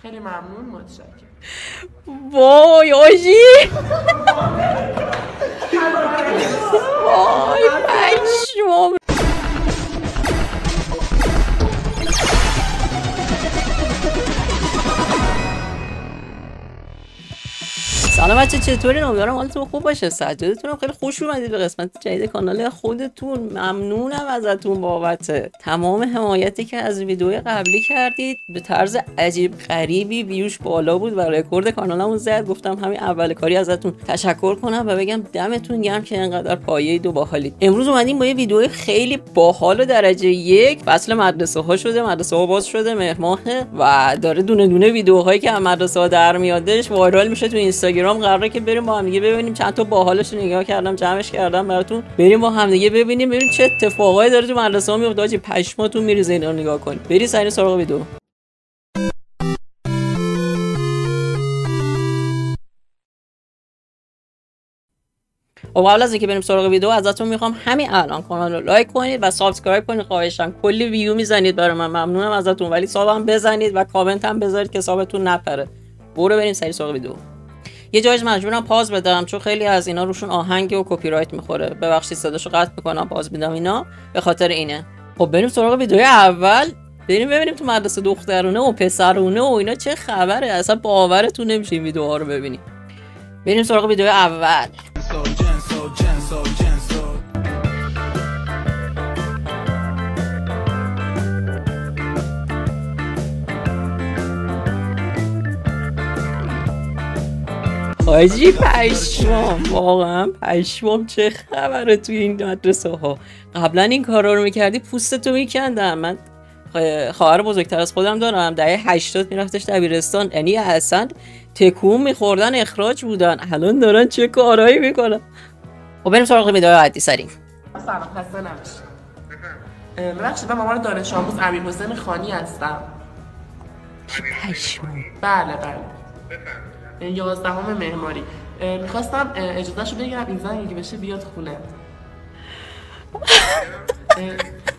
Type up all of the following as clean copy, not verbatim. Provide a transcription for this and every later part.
خیلی ممنون، متشکرم. وای آجی وای پشمام. سلام بچه، چطورین؟ امیدوارم حالتون خوب باشه. سجادتونم خیلی خوش اومدید به قسمت جدید کانال خودتون. ممنونم ازتون بابت تمام حمایتی که از ویدیوی قبلی کردید. به طرز عجیب غریبی ویوش بالا بود و رکورد کانالمون زد. گفتم همین اول کاری ازتون تشکر کنم و بگم دمتون گرم که اینقدر پایه‌اید و باحالید. امروز اومدیم با یه ویدیو خیلی باحال و درجه یک. فصل مدرسه ها شده، مدرسه ها باز شده، مهر ماهه و داره دونه دونه ویدیوهایی که از مدرسه ها در میادش وایرال میشه تو اینستاگرام. قراره که بریم با هم دیگه ببینیم. چند تا باحالش رو نگاه کردم، جمعش کردم براتون. بریم با هم دیگه ببینیم چه اتفاقایی داره تو مدرسه ها میفته. آجی پشماتون میریزه اینا رو نگاه کنید. برید سریع سراغ ویدیو. و قبل از اینکه بریم سراغ ویدیو ازتون میخوام همین الان کانال رو لایک کنید و سابسکرایب کنید. خواهشم کلی ویو میزنید برای من، ممنونم ازتون. ولی ساب هم بزنید و کامنت هم بذارید که سابتون نپره. برو بریم سریع سراغ ویدیو. یه جایش مجبورم پاز بدم چون خیلی از اینا روشون آهنگ و کپی رایت میخوره. ببخشید صداشو قطع میکنم، پاز میدم اینا به خاطر اینه. خب بریم سراغ ویدیو اول. بریم ببینیم تو مدرسه دخترونه و پسرونه و اینا چه خبره. اصلا باورتون نمیشه این ویدیوها رو ببینید. بریم سراغ ویدیو اول. آجی پشمام، واقعا پشمام. چه خبره توی این مدرسه ها؟ قبلا این کارا رو میکردی پوستتو میکندم. من خواهر بزرگتر از خودم دارم، دهه 80 میرفتش دبیرستان، یعنی اصلا تکون میخوردن اخراج بودن. الان دارن چه کارهایی میکنن. خب بریم سراغ ویدیو بعدی سریع. سلام، خسته نباشید. ببخشید، من مامان دانش آموز امیرحسین خانی هستم. پشمام. بله 11 معماری. میخواستم اجازهشو بگیرم این زنگی که بشه بیاد خونه.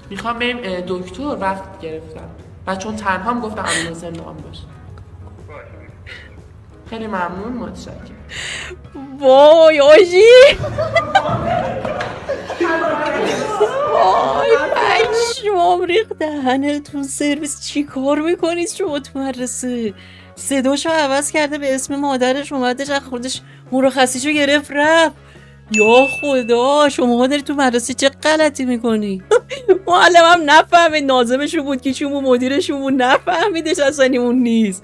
میخوام بریم دکتر، وقت گرفتم و چون تنها هم گفتم امیرحسین نام باشه. خیلی ممنون، متشکرم. وای آجی وای پشمام ریخت. دهنتون سرویس. چی کار میکنید شما تو مدرسه؟ صداشو عوض کرده به اسم مادرش، اومدش از خودش مرخصیشو گرفت رفت. یا خدا، شما داری تو مدرسه چه غلطی میکنی؟ معلمم نفهمید ناظمشون بود که چون مدیرشون بود، نفهمیدش اصلا اون نیست.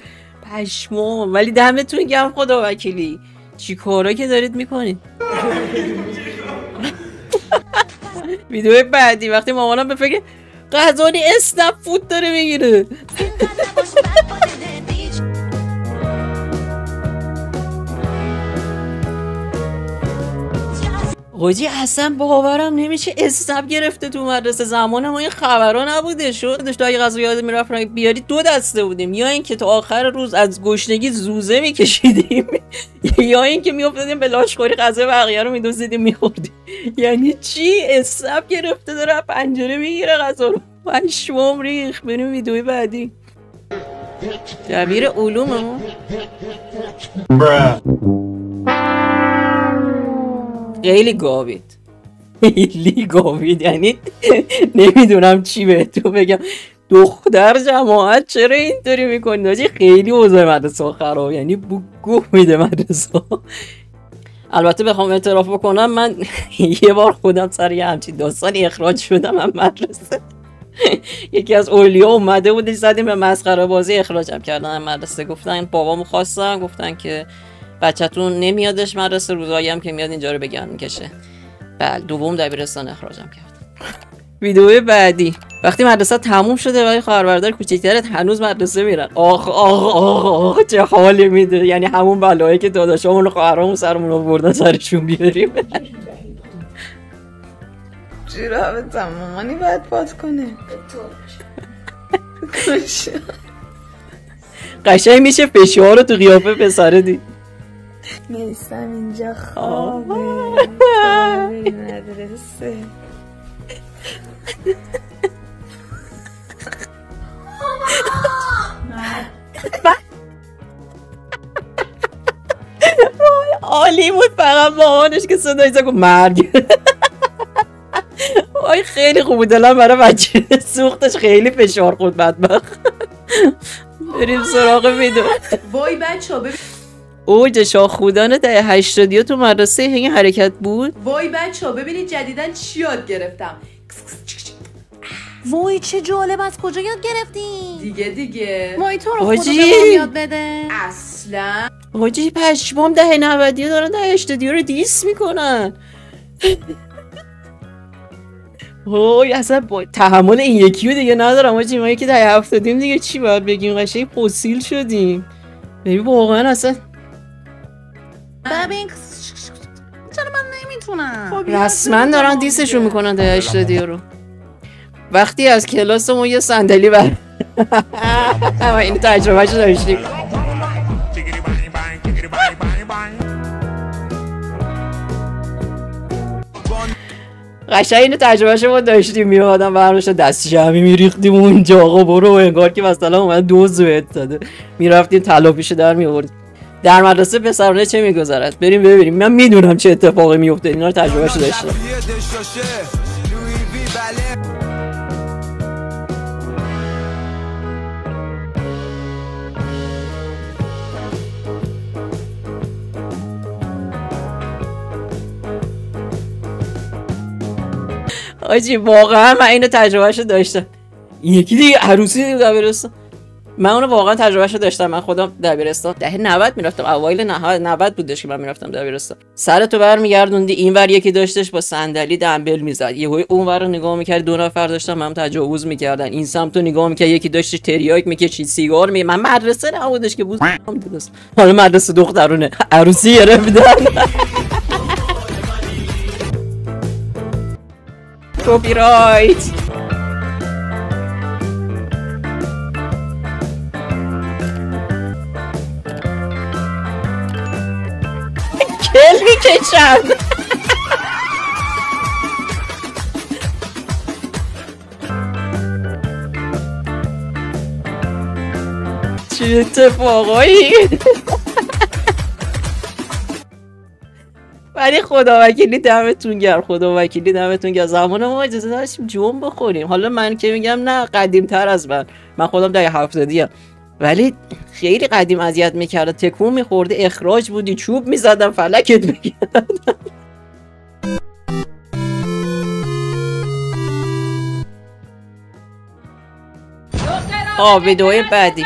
پشمام. ولی دمتون گرم خدا وکیلی. چی کارا که دارید میکنید؟ ویدیو بعدی وقتی مامانم به فکر غذانی اسنپ فود داره میگیره. حاجی اصلا باورم نمیشه اسنپ گرفته تو مدرسه. زمان ما این خبرها نبوده. شدش تا اگه غذا یاد میرفت بیاری 2 دسته بودیم، یا اینکه تا آخر روز از گشنگی زوزه میکشیدیم یا اینکه میافتادیم به لاشخوری غذا بقیه رو میدوزیدیم میخوردیم. یعنی چی؟ اسنپ گرفته داره پنجره میگیره غذا رو. پشمام ریخت. بریم ویدیوی بعدی. دبیر علوم خیلی گاوید. یعنی نمیدونم چی بهتون بگم. دختر جماعت چرا اینطوری میکنید؟ آجی خیلی اوضاع مدرسه خراب، یعنی گوه میده مدرسه. البته بخوام اعتراف بکنم، من یه بار خودم سر یه همچین داستانی اخراج شدم از مدرسه. یکی از اولیا اومده بودش، زدیم به مسخره بازی، اخراجم کردن از مدرسه. گفتن بابامو خواستن، گفتن که بچه‌تون نمیادش مدرسه، روزایی هم که میاد اینجا رو بگن میکشه. بله، دوم دبیرستان اخراجم کرد. ویدیو بعدی. وقتی مدرسه تموم شده ولی خواهر برادر کوچیک‌ترت هنوز مدرسه میرن. آخ چه حالی میده. یعنی همون بلایی که داداشامون و خواهرامون سرمون آوردن سرشون بیاریم. چرا به مامانی باید پات کنه؟ قشنگ میشه فشار رو تو قیافه پسره دید. میرسم اینجا خوابه مدرسه. عالی بود، فقط مامانش که صدای زد گفت مرگ. وای خیلی خوب بود، دلم برای بچه سوختش، خیلی فشار خورد بدبخت. بریم سراغ ویدیو. وای بچه ها ببین. اوج شاخودان دهه 80 تو مدرسه این حرکت بود. وای بچه ها ببینید جدیدن چی یاد گرفتم. وای چه جالب، از کجا یاد گرفتی؟ دیگه وای تو رو خدا حاجی. به ما یاد بده. اصلا حاجی پشمام، دهه 90 دارن دهه 80 رو دیس میکنن. وای اصلا تحمل این یکی رو دیگه ندارم حاجی. ما یکی دهه 70 دیگه چی باید بگیم، قشنگ فسیل شدیم. ببین واقعا اصلا ببین چرا من نمیتونم. رسما دارن دیسشون میکنن دهه 80 رو. وقتی از کلاس ما یه صندلی بر این تجربهشو داشتیم. قشنگ اینو تجربهشو ما داشتیم، میادم برمش دست جمعی میریختیم اونجا، آقا برو، انگار که مثلا اومد دوز بهت داده، میرفتیم تلافیشو در میآوردیم. در مدرسه پسرانه چه میگذرد؟ بریم ببینیم. من میدونم چه اتفاقی میفته، اینا رو تجربهشو داشتم. آجی واقعا من اینو تجربهشو داشتم. این یکی دیگه عروسی دبیرستان، من اونو واقعا تجربهشو داشتم. من خودم دبیرستان دهه 90 میرفتم، اوایل 90 بودش که من میرفتم دبیرستان. سرتو برمیگردوندی اینور، یکی داشتش با صندلی دنبل میزد، یهو اونور رو نگاه میکرد، دو نفر داشتن هم تجاوز میکردن، این سمتو نگاه میکرد، یکی داشتش تریاک میکشید، سیگار من مدرسه نبودش که بود، حالا مدرسه دخترونه عروسی گرفتن. کپی رایت. کل میکشن. چه اتفاقایی. ولی خدا وکیلی دمتون گرم، خدا وکیلی دمتون گرم. زمان ما اجازه داشتیم جون بخوریم. حالا من که میگم نه قدیم تر از من خودم دهه 70 ولی خیلی قدیم اذیت میکرد، تکون میخورده، اخراج بودی، چوب میزدم فلکت میکردم. ویدئوی بعدی.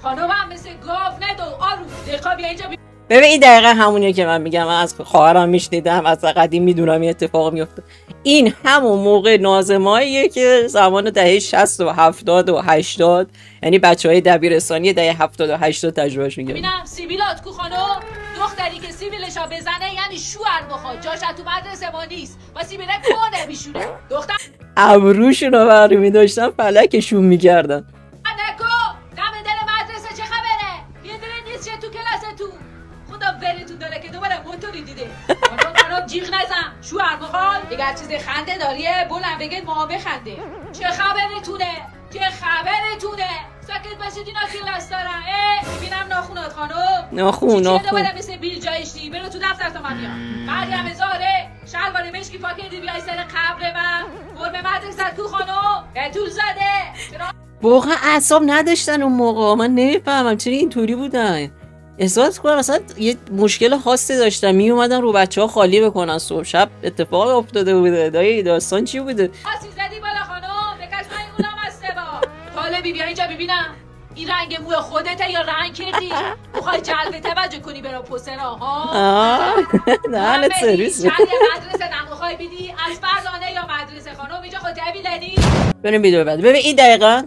خانم هم مثل گاو ندو آروم دقیقا بیا اینجا. ببین این دقیقا همونیه که من میگم، من از خواهرم میشنیدم، از قدیم میدونم این اتفاق میفته. این همون موقع نازماییه که زمان دهه 60 و 70 و 80، یعنی بچهای دبیرستانی دهه 70 و 80 تجربهش میگم. ببینم سیبیلات کو خانم، دختری که سیبیلشا بزنه یعنی شوهر بخواد، جاش تو مدرسه ما نیست و سیبیله کنه میشونه. دختر ابروشونو برمی داشتن فلکشون میکردن. نکو دم دل مدرسه چه خبره؟ یه دل نیست چه تو کلاستون؟ خدا ولتون داره که دوباره موتوری دیده. خانم جیغ نزن، شوهر بخواد دیگر چیز خنده داریه، بلند بگید ما بخنده. چه خبرتونه؟ چه خبرتونه؟ ساکت باشید اینا کلاس دارن. ببینم ناخونات خانم. ناخون دوباره مثل بیل جایشتی، برو تو دفتر تا من بیام. مریم زاره، شلوار مشکی پاکردی بیای سر قبر من. فرم مدرسه کو خانم؟ طول زده. واقعا اعصاب نداشتن اون موقع. من نمیفهمم چرا اینطوری بودن. احساس کنم مثلا یه مشکل خاصی داشتن، می اومدن رو بچه‌ها خالی بکنن. صبح شب اتفاق افتاده بوده. داستان چی بوده؟ آسی زدی بالا خانم، بکش من اونم از سبا. طالبی بیا اینجا ببینم. این رنگ موی خودته یا رنگ کردی؟ میخوای جلب توجه کنی برای پوسترها ها؟ نه سرویس. چند مدرسه نمیخوای بیدی از فردانه یا مدرسه خانم اینجا خود تبیلدی؟ بریم ویدیو بعد. ببین این دقیقاً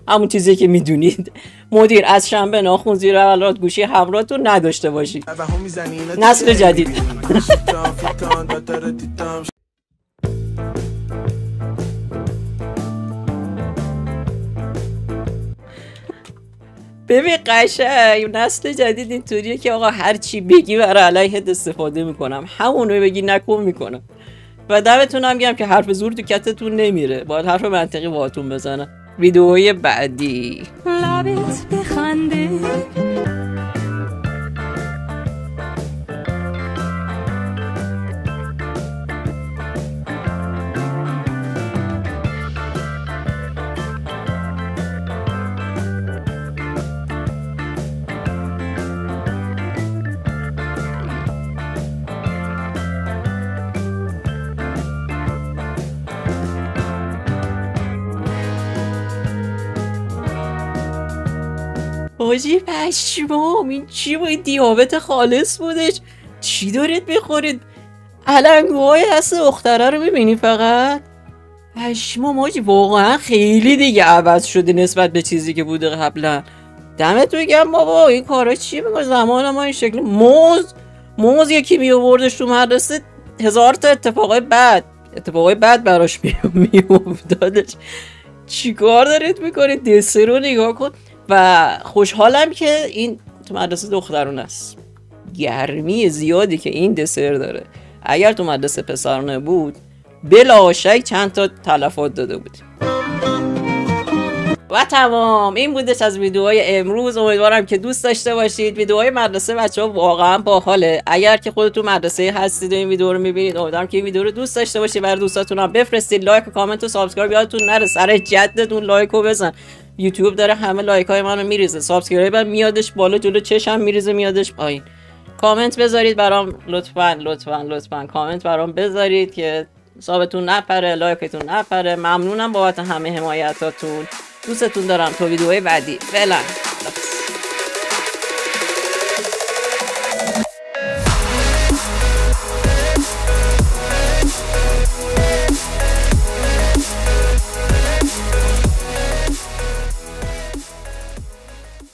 همون چیزی که میدونید. مدیر از شنبه ناخون زیر اولاد گوشی همراهتون نداشته باشید. نسل جدید. ببین قشنگ نسل جدید اینطوریه که آقا هر چی بگی برای علیهت استفاده میکنم، همون رو بگی نکن میکنم. و دمتونم گرم که حرف زور تو کتتون نمیره، باید حرف منطقی باهاتون بزنم. ویدئوی بعدی. لبت بخنده حاجی پشمام، این چی بود؟ دیابت خالص بودش. چی دارید بخورید؟ علنگوهای هست دختره رو میبینی فقط؟ پشمام حاجی، واقعا خیلی دیگه عوض شده نسبت به چیزی که بوده قبلا. دمت بگم بابا، این کارا چیه میکنه؟ زمان ما این شکل موز یکی میووردش تو مدرسه، 1000 تا اتفاقای بد براش میافتادش. چی کار دارید میکنید؟ دسر رو نگاه کن. و خوشحالم که این تو مدرسه دخترون است. گرمی زیادی که این دسر داره، اگر تو مدرسه پسرانه بود بلا شک چند تا تلفات داده بود. و تمام، این بودش از ویدیوهای امروز. امیدوارم که دوست داشته باشید. ویدیوهای مدرسه بچه‌ها واقعا باحاله. اگر که خودتون مدرسه هستید و این ویدیو رو میبینید، امیدوارم که این ویدیو رو دوست داشته باشید. برای دوستاتون هم بفرستید. لایک و کامنت و سابسکرایب یادتون نره. سر جدتون لایکو بزن. یوتیوب داره همه لایک های منو میریزه، سابسکرایب هم میادش بالا، جلو چشم میریزه میادش پایین. کامنت بذارید برام، لطفاً کامنت برام بذارید که حسابتون نپره، لایکتون نپره. ممنونم بابت همه حمایتاتون. دوستتون دارم. تا ویدیوهای بعدی. فعلا.